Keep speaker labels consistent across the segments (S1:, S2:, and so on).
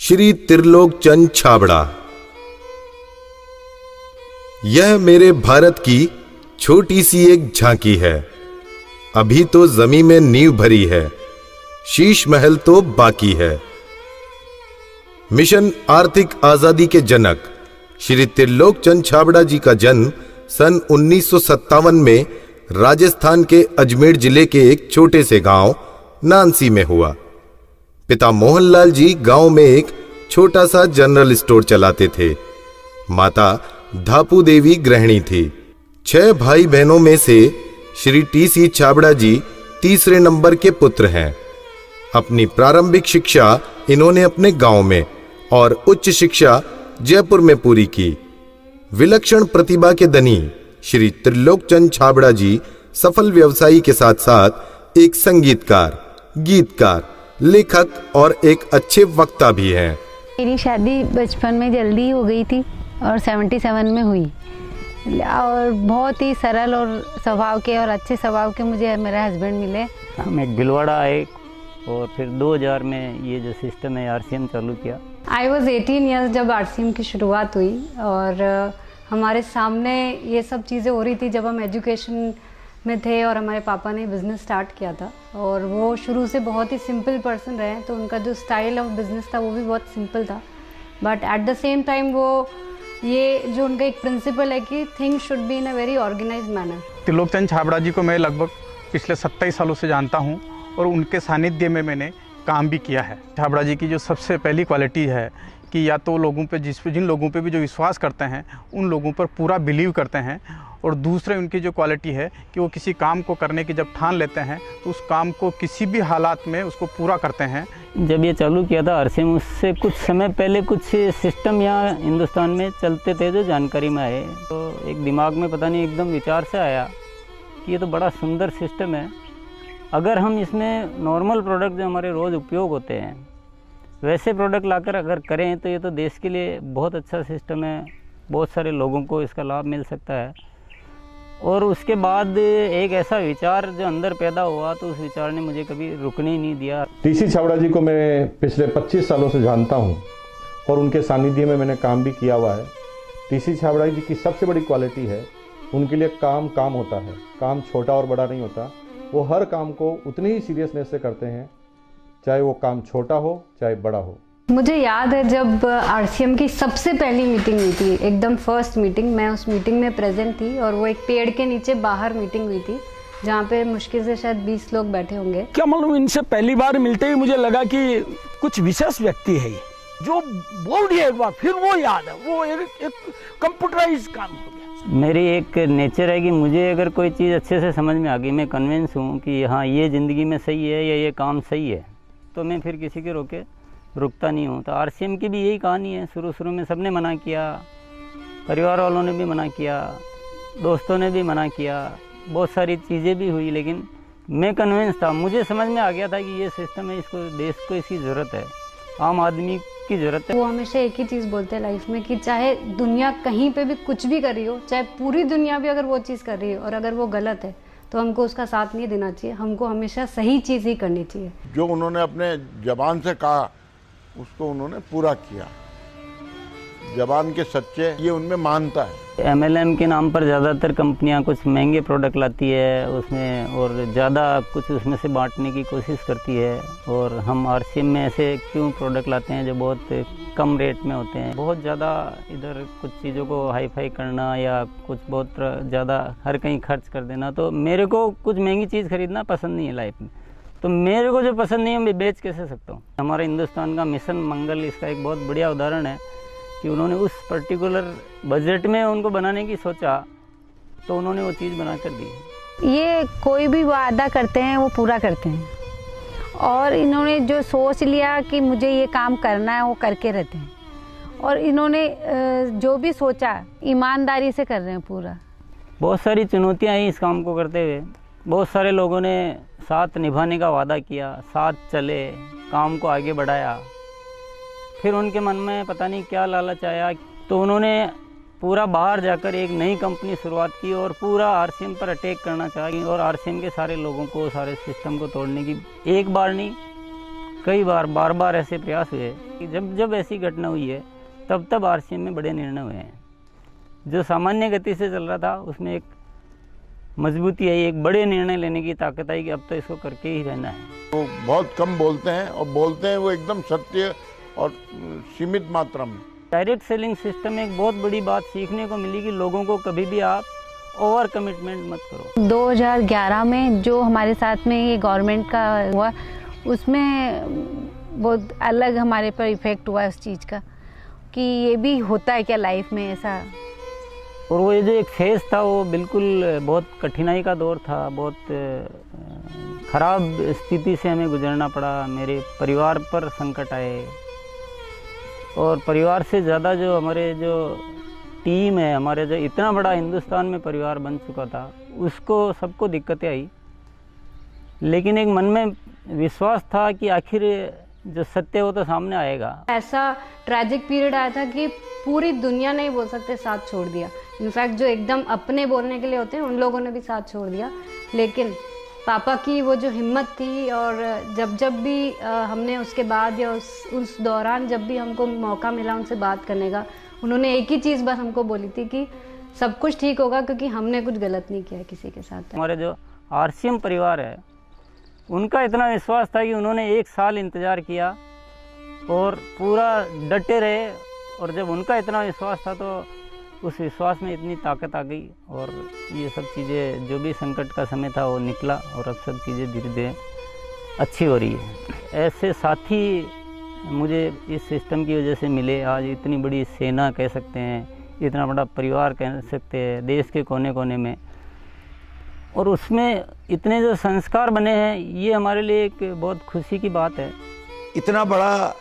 S1: श्री त्रिलोक चंद छाबड़ा। यह मेरे भारत की छोटी सी एक झांकी है। अभी तो जमीन में नींव भरी है, शीश महल तो बाकी है। मिशन आर्थिक आजादी के जनक श्री त्रिलोक चंद छाबड़ा जी का जन्म सन 1957 में राजस्थान के अजमेर जिले के एक छोटे से गांव नानसी में हुआ। पिता मोहनलाल जी गांव में एक छोटा सा जनरल स्टोर चलाते थे। माता धापू देवी गृहिणी थी। 6 भाई बहनों में से श्री टी.सी. छाबड़ा जी तीसरे नंबर के पुत्र हैं। अपनी प्रारंभिक शिक्षा इन्होंने अपने गांव में और उच्च शिक्षा जयपुर में पूरी की। विलक्षण प्रतिभा के धनी श्री त्रिलोक चंद छाबड़ा जी सफल व्यवसायी के साथ साथ एक संगीतकार, गीतकार, लेखक और एक अच्छे वक्ता भी हैं।
S2: मेरी शादी बचपन में जल्दी हो गई थी और 77 में हुई और बहुत ही सरल और स्वभाव के और अच्छे स्वभाव के मुझे मेरे हस्बैंड मिले।
S3: हम एक भिलवाड़ा आए और फिर 2000 में ये जो सिस्टम है आरसीएम चालू किया।
S2: आई वॉज 18 ईयर्स जब आरसीएम की शुरुआत हुई और हमारे सामने ये सब चीज़ें हो रही थी जब हम एजुकेशन में थे और हमारे पापा ने बिज़नेस स्टार्ट किया था और वो शुरू से बहुत ही सिंपल पर्सन रहे, तो उनका जो स्टाइल ऑफ बिज़नेस था वो भी बहुत सिंपल था। But at the same time वो ये जो उनका एक प्रिंसिपल है कि things should be in a very organised manner.
S4: Trilok Chand Chhabra ji को मैं लगभग पिछले 27 सालों से जानता हूँ और उनके सानिध्य में मैंने काम भी किया है। छाबड़ा जी की जो सबसे पहली क्वालिटी है कि या तो लोगों पे जिन लोगों पे भी जो विश्वास करते हैं उन लोगों पर पूरा बिलीव करते हैं, और दूसरे उनकी जो क्वालिटी है कि वो किसी काम को करने की जब ठान लेते हैं तो उस काम को किसी भी हालात में उसको पूरा करते हैं।
S3: जब ये चालू किया था आरसीएम, उससे कुछ समय पहले कुछ सिस्टम यहाँ हिंदुस्तान में चलते थे जो जानकारी में आए, तो एक दिमाग में पता नहीं एकदम विचार से आया कि ये तो बड़ा सुंदर सिस्टम है। अगर हम इसमें नॉर्मल प्रोडक्ट जो हमारे रोज़ उपयोग होते हैं वैसे प्रोडक्ट लाकर अगर करें तो ये तो देश के लिए बहुत अच्छा सिस्टम है, बहुत सारे लोगों को इसका लाभ मिल सकता है। और उसके बाद एक ऐसा विचार जो अंदर पैदा हुआ तो उस विचार ने मुझे कभी रुकने ही नहीं दिया।
S5: टी.सी. छाबड़ा जी को मैं पिछले 25 सालों से जानता हूं और उनके सानिध्य में मैंने काम भी किया हुआ है। टी.सी. छाबड़ा जी की सबसे बड़ी क्वालिटी है उनके लिए काम होता है। काम छोटा और बड़ा नहीं होता, वो हर काम को उतनी ही सीरियसनेस से करते हैं, चाहे वो काम छोटा हो चाहे बड़ा हो।
S2: मुझे याद है जब आरसीएम की सबसे पहली मीटिंग हुई थी, एकदम फर्स्ट मीटिंग, मैं उस मीटिंग में प्रेजेंट थी और वो एक पेड़ के नीचे बाहर मीटिंग हुई थी जहाँ पे मुश्किल से शायद 20 लोग बैठे होंगे।
S6: क्या मालूम, इनसे पहली बार मिलते ही मुझे लगा कि कुछ विशेष व्यक्ति है जो बोल दिया एक बार फिर वो याद है, वो एक कंप्यूटराइज काम हो गया।
S3: मेरी एक नेचर है कि मुझे अगर कोई चीज़ अच्छे से समझ में आ गई, मैं कन्विंस हूँ कि हाँ ये ज़िंदगी में सही है या ये काम सही है, तो मैं फिर किसी के रोके रुकता नहीं हूँ। तो आरसीएम की भी यही कहानी है। शुरू में सबने मना किया, परिवार वालों ने भी मना किया, दोस्तों ने भी मना किया, बहुत सारी चीज़ें भी हुई, लेकिन मैं कन्विंस था, मुझे समझ में आ गया था कि ये सिस्टम है, इसको देश को इसकी ज़रूरत है, आम आदमी की ज़रूरत है।
S2: वो हमेशा एक ही चीज़ बोलते हैं लाइफ में कि चाहे दुनिया कहीं पे भी कुछ भी कर रही हो, चाहे पूरी दुनिया भी अगर वो चीज़ कर रही है और अगर वो गलत है तो हमको उसका साथ नहीं देना चाहिए, हमको हमेशा सही चीज़ ही करनी चाहिए।
S7: जो उन्होंने अपने जबान से कहा उसको उन्होंने पूरा किया। जबान के सच्चे ये उनमें मानता है।
S3: एमएलएम के नाम पर ज़्यादातर कंपनियां कुछ महंगे प्रोडक्ट लाती है उसमें और ज़्यादा कुछ उसमें से बांटने की कोशिश करती है, और हम आरसीएम में ऐसे क्यों प्रोडक्ट लाते हैं जो बहुत कम रेट में होते हैं। बहुत ज़्यादा इधर कुछ चीज़ों को हाई फाई करना या कुछ बहुत ज़्यादा हर कहीं खर्च कर देना, तो मेरे को कुछ महंगी चीज़ खरीदना पसंद नहीं है लाइफ में। तो मेरे को जो पसंद नहीं है मैं बेच कैसे सकता हूँ। हमारे हिंदुस्तान का मिशन मंगल इसका एक बहुत बढ़िया उदाहरण है कि उन्होंने उस पर्टिकुलर बजट में उनको बनाने की सोचा तो उन्होंने वो चीज़ बना कर दी।
S2: ये कोई भी वादा करते हैं वो पूरा करते हैं और इन्होंने जो सोच लिया कि मुझे ये काम करना है वो करके रहते हैं, और इन्होंने जो भी सोचा ईमानदारी से कर रहे हैं पूरा।
S3: बहुत सारी चुनौतियाँ आई इस काम को करते हुए। बहुत सारे लोगों ने साथ निभाने का वादा किया, साथ चले, काम को आगे बढ़ाया, फिर उनके मन में पता नहीं क्या लालच आया तो उन्होंने पूरा बाहर जाकर एक नई कंपनी शुरुआत की और पूरा आरसीएम पर अटैक करना चाहिए और आरसीएम के सारे लोगों को, सारे सिस्टम को तोड़ने की एक बार नहीं कई बार बार ऐसे प्रयास हुए कि जब ऐसी घटना हुई है तब आरसीएम में बड़े निर्णय हुए हैं। जो सामान्य गति से चल रहा था उसमें एक मजबूती आई, एक बड़े निर्णय लेने की ताकत आई कि अब तो इसको करके ही रहना है।
S7: वो बहुत कम बोलते हैं और बोलते हैं वो एकदम सत्य और सीमित मात्रा में।
S3: डायरेक्ट सेलिंग सिस्टम में एक बहुत बड़ी बात सीखने को मिली कि लोगों को कभी भी आप ओवर कमिटमेंट मत करो।
S8: 2011 में जो हमारे साथ में ये गवर्नमेंट का हुआ उसमें बहुत अलग हमारे पर इफ़ेक्ट हुआ उस चीज़ का कि ये भी होता है क्या लाइफ में ऐसा।
S3: और वो ये जो एक फेज़ था वो बिल्कुल बहुत कठिनाई का दौर था, बहुत ख़राब स्थिति से हमें गुजरना पड़ा। मेरे परिवार पर संकट आए और परिवार से ज़्यादा जो हमारे जो टीम है, हमारे जो इतना बड़ा हिंदुस्तान में परिवार बन चुका था, उसको सबको दिक्कतें आई। लेकिन एक मन में विश्वास था कि आखिर जो सत्य हो तो सामने आएगा।
S2: ऐसा ट्रैजिक पीरियड आया था कि पूरी दुनिया ने ही बोल सकते साथ छोड़ दिया। इनफैक्ट जो एकदम अपने बोलने के लिए होते हैं उन लोगों ने भी साथ छोड़ दिया। लेकिन पापा की वो जो हिम्मत थी और जब भी हमने उसके बाद या उस दौरान जब भी हमको मौका मिला उनसे बात करने का, उन्होंने एक ही चीज़ बस हमको बोली थी कि सब कुछ ठीक होगा क्योंकि हमने कुछ गलत नहीं किया किसी के साथ।
S3: हमारे जो आरसीएम परिवार है उनका इतना विश्वास था कि उन्होंने 1 साल इंतज़ार किया और पूरा डटे रहे। और जब उनका इतना विश्वास था तो उस विश्वास में इतनी ताकत आ गई और ये सब चीज़ें, जो भी संकट का समय था वो निकला और अब सब चीज़ें धीरे धीरे अच्छी हो रही है। ऐसे साथी मुझे इस सिस्टम की वजह से मिले। आज इतनी बड़ी सेना कह सकते हैं, इतना बड़ा परिवार कह सकते हैं देश के कोने कोने में, और उसमें इतने जो संस्कार बने हैं, ये हमारे लिए एक बहुत खुशी की बात है।
S9: इतना बड़ा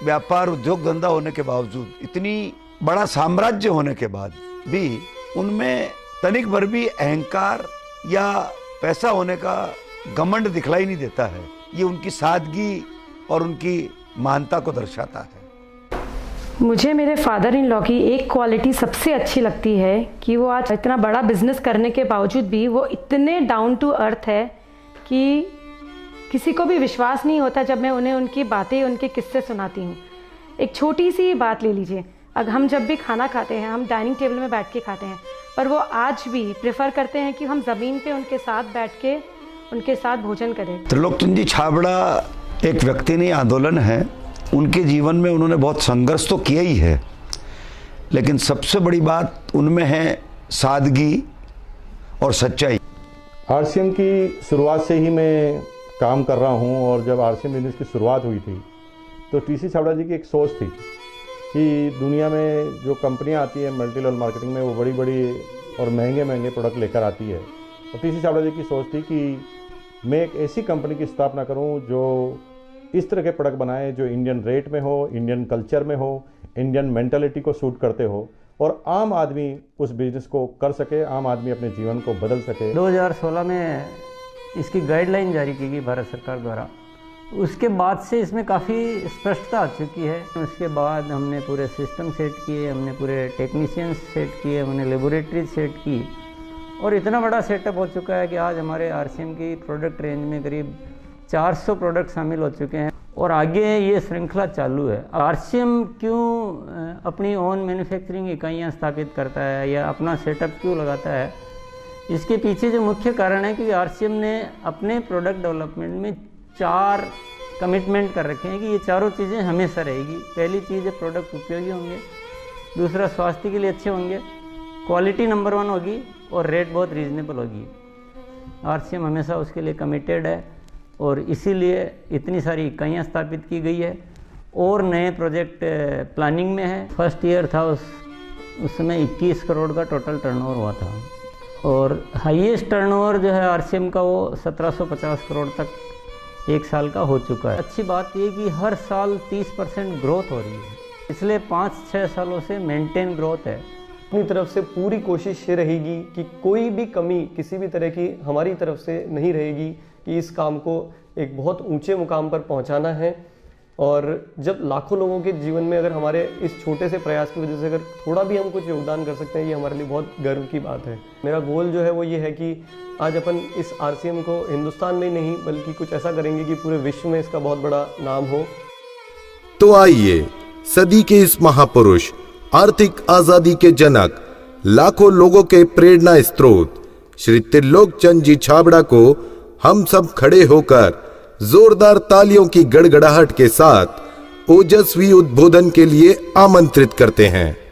S9: व्यापार उद्योग धंधा होने के बावजूद, इतनी बड़ा साम्राज्य होने के बाद भी उनमें तनिक भर भी अहंकार या पैसा होने का घमंड दिखलाई नहीं देता है। ये उनकी सादगी और उनकी महानता को दर्शाता है।
S10: मुझे मेरे फादर इन लॉ की एक क्वालिटी सबसे अच्छी लगती है कि वो आज इतना बड़ा बिजनेस करने के बावजूद भी वो इतने डाउन टू अर्थ है कि किसी को भी विश्वास नहीं होता जब मैं उन्हें उनकी बातें, उनके किस्से सुनाती हूँ। एक छोटी सी बात ले लीजिए, अगर हम जब भी खाना खाते हैं हम डाइनिंग टेबल में बैठ के खाते हैं, पर वो आज भी प्रेफर करते हैं कि हम ज़मीन पे उनके साथ बैठ के उनके साथ भोजन करें।
S9: त्रिलोकचंद जी छाबड़ा एक व्यक्ति नहीं, आंदोलन है। उनके जीवन में उन्होंने बहुत संघर्ष तो किया ही है, लेकिन सबसे बड़ी बात उनमें है सादगी और सच्चाई।
S5: आरसीएम की शुरुआत से ही मैं काम कर रहा हूं और जब आरसीएम बिजनेस की शुरुआत हुई थी तो टीसी छाबड़ा जी की एक सोच थी कि दुनिया में जो कंपनियां आती है मल्टी लेवल मार्केटिंग में, वो बड़ी बड़ी और महंगे महंगे प्रोडक्ट लेकर आती है। और टीसी छाबड़ा जी की सोच थी कि मैं एक ऐसी कंपनी की स्थापना करूं जो इस तरह के प्रोडक्ट बनाए जो इंडियन रेट में हो, इंडियन कल्चर में हो, इंडियन मेंटालिटी को सूट करते हो और आम आदमी उस बिजनेस को कर सके, आम आदमी अपने जीवन को बदल सके।
S3: 2016 में इसकी गाइडलाइन जारी की गई भारत सरकार द्वारा। उसके बाद से इसमें काफ़ी स्पष्टता आ चुकी है। उसके बाद हमने पूरे सिस्टम सेट किए, हमने पूरे टेक्नीशियंस सेट किए, हमने लेबोरेटरी सेट की और इतना बड़ा सेटअप हो चुका है कि आज हमारे आरसीएम की प्रोडक्ट रेंज में करीब 400 प्रोडक्ट शामिल हो चुके हैं और आगे ये श्रृंखला चालू है। आरसीएम क्यों अपनी ओन मैन्युफैक्चरिंग इकाइयाँ स्थापित करता है या अपना सेटअप क्यों लगाता है, इसके पीछे जो मुख्य कारण है कि आरसीएम ने अपने प्रोडक्ट डेवलपमेंट में 4 कमिटमेंट कर रखे हैं कि ये चारों चीज़ें हमेशा रहेगी। पहली चीज़ है प्रोडक्ट उपयोगी होंगे, दूसरा स्वास्थ्य के लिए अच्छे होंगे, क्वालिटी नंबर 1 होगी और रेट बहुत रीजनेबल होगी। आरसीएम हमेशा उसके लिए कमिटेड है और इसीलिए इतनी सारी इकाइयाँ स्थापित की गई है और नए प्रोजेक्ट प्लानिंग में है। फर्स्ट ईयर था उस समय 21 करोड़ का टोटल टर्नओवर हुआ था और हाईएस्ट टर्नओवर जो है आरसीएम का वो 1750 करोड़ तक एक साल का हो चुका है। अच्छी बात ये कि हर साल 30% ग्रोथ हो रही है, इसलिए 5-6 सालों से मेंटेन ग्रोथ है।
S11: अपनी तरफ से पूरी कोशिश ये रहेगी कि कोई भी कमी किसी भी तरह की हमारी तरफ से नहीं रहेगी कि इस काम को एक बहुत ऊंचे मुकाम पर पहुंचाना है। और जब लाखों लोगों के जीवन में अगर हमारे इस छोटे से प्रयास की वजह से अगर थोड़ा भी हम कुछ योगदान कर सकते हैं, ये हमारे लिए बहुत गर्व की बात है। मेरा गोल जो है वो ये है कि आज अपन इस RCM को हिंदुस्तान में नहीं बल्कि कुछ ऐसा करेंगे कि पूरे विश्व में इसका बहुत बड़ा नाम हो।
S1: तो आइए सदी के इस महापुरुष, आर्थिक आजादी के जनक, लाखों लोगों के प्रेरणा स्रोत श्री त्रिलोक चंद जी छाबड़ा को हम सब खड़े होकर जोरदार तालियों की गड़गड़ाहट के साथ ओजस्वी उद्बोधन के लिए आमंत्रित करते हैं।